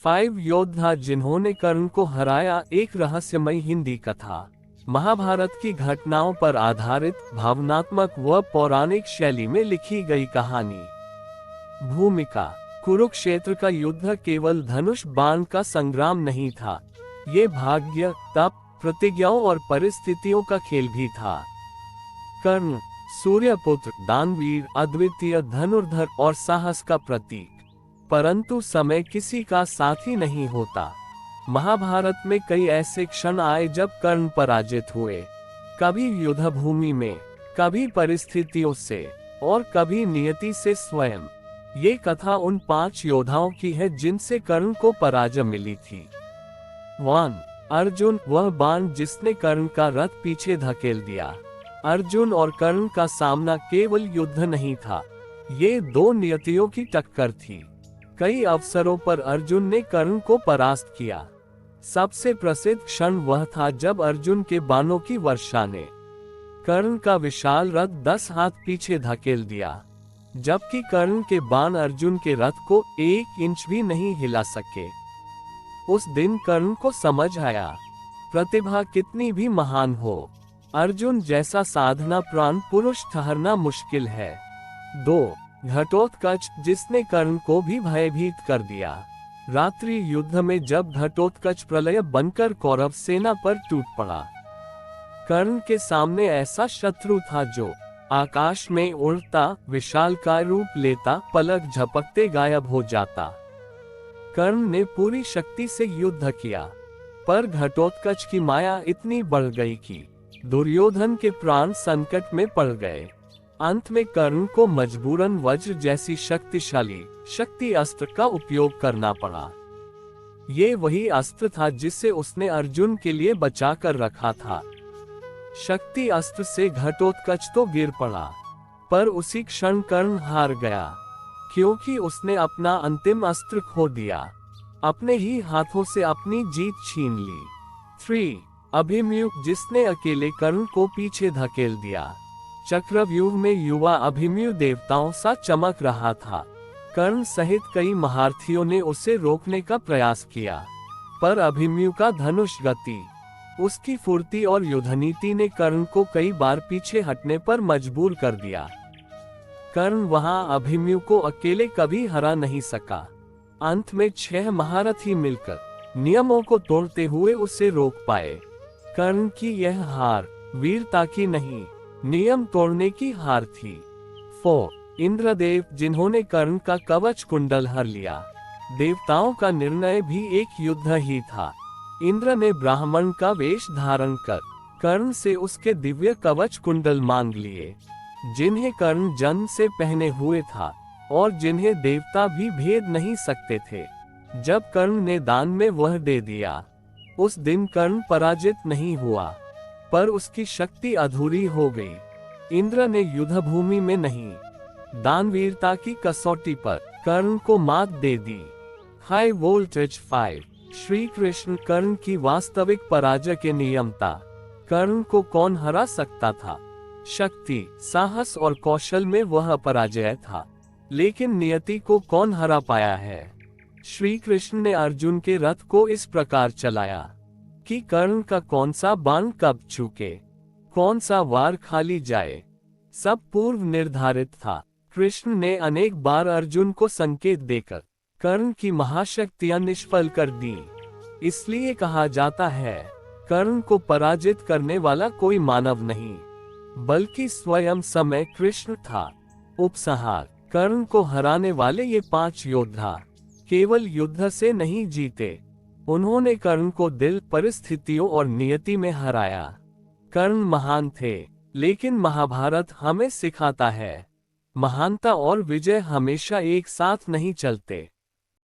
5 योद्धा जिन्होंने कर्ण को हराया। एक रहस्यमयी हिंदी कथा, महाभारत की घटनाओं पर आधारित भावनात्मक व पौराणिक शैली में लिखी गई कहानी। भूमिका: कुरुक्षेत्र का युद्ध केवल धनुष बाण का संग्राम नहीं था, ये भाग्य, तप, प्रतिज्ञाओं और परिस्थितियों का खेल भी था। कर्ण, सूर्यपुत्र, दानवीर, अद्वितीय धनुर्धर और साहस का प्रतीक। परंतु समय किसी का साथी नहीं होता। महाभारत में कई ऐसे क्षण आए जब कर्ण पराजित हुए, कभी युद्ध भूमि में, कभी परिस्थितियों से और कभी नियति से स्वयं। ये कथा उन 5 योद्धाओं की है जिनसे कर्ण को पराजय मिली थी। 1. अर्जुन, वह बाण जिसने कर्ण का रथ पीछे धकेल दिया। अर्जुन और कर्ण का सामना केवल युद्ध नहीं था, ये 2 नियतियों की टक्कर थी। कई अवसरों पर अर्जुन ने कर्ण को परास्त किया। सबसे प्रसिद्ध क्षण वह था जब अर्जुन के बाणों की वर्षा ने कर्ण का विशाल रथ 10 हाथ पीछे धकेल दिया, जबकि कर्ण के बाण अर्जुन के रथ को 1 इंच भी नहीं हिला सके। उस दिन कर्ण को समझ आया, प्रतिभा कितनी भी महान हो, अर्जुन जैसा साधना प्राण पुरुष ठहरना मुश्किल है। 2. घटोत्कच, जिसने कर्ण को भी भयभीत कर दिया। रात्रि युद्ध में जब घटोत्कच प्रलय बनकर कौरव सेना पर टूट पड़ा, कर्ण के सामने ऐसा शत्रु था जो आकाश में उड़ता, विशालकाय रूप लेता, पलक झपकते गायब हो जाता। कर्ण ने पूरी शक्ति से युद्ध किया, पर घटोत्कच की माया इतनी बढ़ गई कि दुर्योधन के प्राण संकट में पड़ गए। अंत में कर्ण को मजबूरन वज्र जैसी शक्तिशाली शक्ति अस्त्र का उपयोग करना पड़ा। ये वही अस्त्र था जिसे उसने अर्जुन के लिए बचा कर रखा था। शक्ति अस्त्र से घटोत्कच तो गिर पड़ा, पर उसी क्षण कर्ण हार गया, क्योंकि उसने अपना अंतिम अस्त्र खो दिया, अपने ही हाथों से अपनी जीत छीन ली। 3. अभिमन्यु, जिसने अकेले कर्ण को पीछे धकेल दिया। चक्रव्यूह में युवा अभिमन्यु देवताओं सा चमक रहा था। कर्ण सहित कई महारथियों ने उसे रोकने का प्रयास किया, पर अभिमन्यु का धनुष गति, उसकी फुर्ती और युद्धनीति ने कर्ण को कई बार पीछे हटने पर मजबूर कर दिया। कर्ण वहां अभिमन्यु को अकेले कभी हरा नहीं सका। अंत में 6 महारथी मिलकर नियमों को तोड़ते हुए उसे रोक पाए। कर्ण की यह हार वीरता की नहीं, नियम तोड़ने की हार थी। 4. इंद्रदेव, जिन्होंने कर्ण का कवच कुंडल हर लिया। देवताओं का निर्णय भी एक युद्ध ही था। इंद्र ने ब्राह्मण का वेश धारण कर कर्ण से उसके दिव्य कवच कुंडल मांग लिए, जिन्हें कर्ण जन्म से पहने हुए था और जिन्हें देवता भी भेद नहीं सकते थे। जब कर्ण ने दान में वह दे दिया, उस दिन कर्ण पराजित नहीं हुआ, पर उसकी शक्ति अधूरी हो गई। इंद्र ने युद्ध भूमि में नहीं, दानवीरता की कसौटी पर कर्ण को मात दे दी। High voltage 5. श्री कृष्ण, कर्ण की वास्तविक पराजय के नियमता। कर्ण को कौन हरा सकता था? शक्ति, साहस और कौशल में वह पराजय था, लेकिन नियति को कौन हरा पाया है? श्री कृष्ण ने अर्जुन के रथ को इस प्रकार चलाया कि कर्ण का कौन सा बाण कब चूके, कौन सा वार खाली जाए, सब पूर्व निर्धारित था। कृष्ण ने अनेक बार अर्जुन को संकेत देकर कर्ण की महाशक्तियां निष्फल कर दी। इसलिए कहा जाता है, कर्ण को पराजित करने वाला कोई मानव नहीं, बल्कि स्वयं समय कृष्ण था। उपसंहार: कर्ण को हराने वाले ये 5 योद्धा केवल युद्ध से नहीं जीते, उन्होंने कर्ण को दिल, परिस्थितियों और नियति में हराया। कर्ण महान थे, लेकिन महाभारत हमें सिखाता है, महानता और विजय हमेशा एक साथ नहीं चलते।